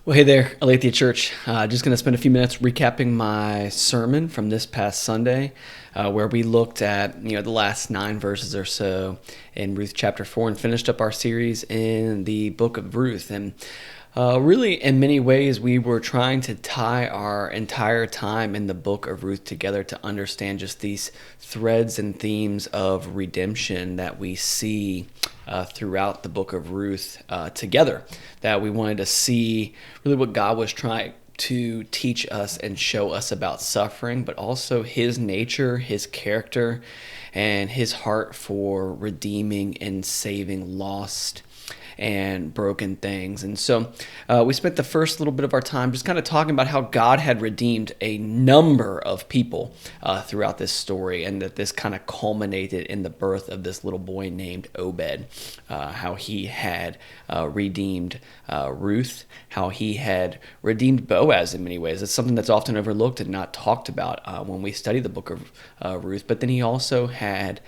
Well, hey there, Aletheia Church. Just going to spend a few minutes recapping my sermon from this past Sunday, where we looked at the last 9 verses or so in Ruth chapter 4 and finished up our series in the book of Ruth. And really, in many ways, we were trying to tie our entire time in the book of Ruth together to understand just these threads and themes of redemption that we see throughout the book of Ruth together. That we wanted to see really what God was trying to teach us and show us about suffering, but also his nature, his character, and his heart for redeeming and saving lost and broken things. And so we spent the first little bit of our time just kind of talking about how God had redeemed a number of people throughout this story, and that this kind of culminated in the birth of this little boy named Obed, how he had redeemed Ruth, how he had redeemed Boaz in many ways. It's something that's often overlooked and not talked about when we study the book of Ruth. But then he also had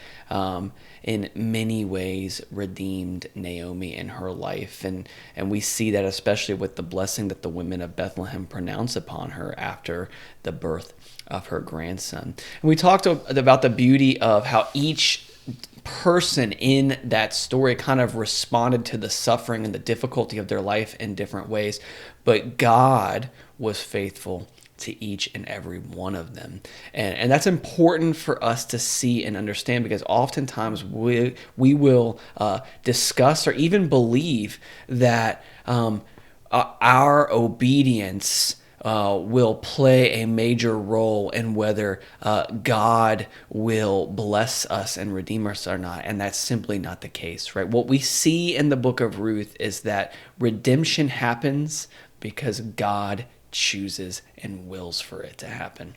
in many ways redeemed Naomi in her life. And we see that especially with the blessing that the women of Bethlehem pronounce upon her after the birth of her grandson. And we talked about the beauty of how each person in that story kind of responded to the suffering and the difficulty of their life in different ways. But God was faithful to each and every one of them. And that's important for us to see and understand, because oftentimes we will discuss or even believe that our obedience will play a major role in whether God will bless us and redeem us or not. And that's simply not the case, right? What we see in the book of Ruth is that redemption happens because God chooses and wills for it to happen.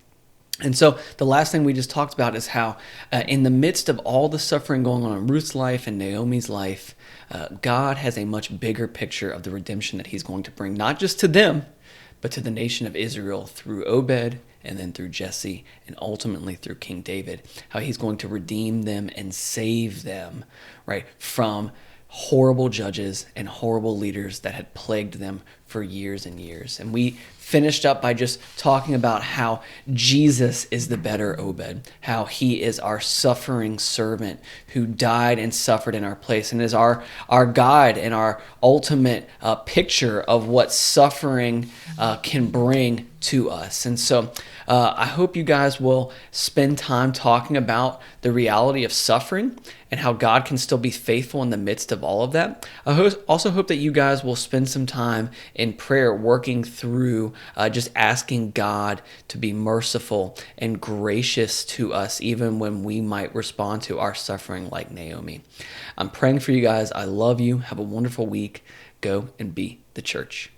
And so the last thing we just talked about is how in the midst of all the suffering going on in Ruth's life and Naomi's life, God has a much bigger picture of the redemption that he's going to bring, not just to them, but to the nation of Israel through Obed, and then through Jesse, and ultimately through King David, how he's going to redeem them and save them, right, from horrible judges and horrible leaders that had plagued them for years and years. And we finished up by just talking about how Jesus is the better Obed, how he is our suffering servant who died and suffered in our place, and is our guide and our ultimate picture of what suffering can bring to us. And so I hope you guys will spend time talking about the reality of suffering and how God can still be faithful in the midst of all of that. I also hope that you guys will spend some time in prayer working through just asking God to be merciful and gracious to us, even when we might respond to our suffering like Naomi. I'm praying for you guys. I love you. Have a wonderful week. Go and be the church.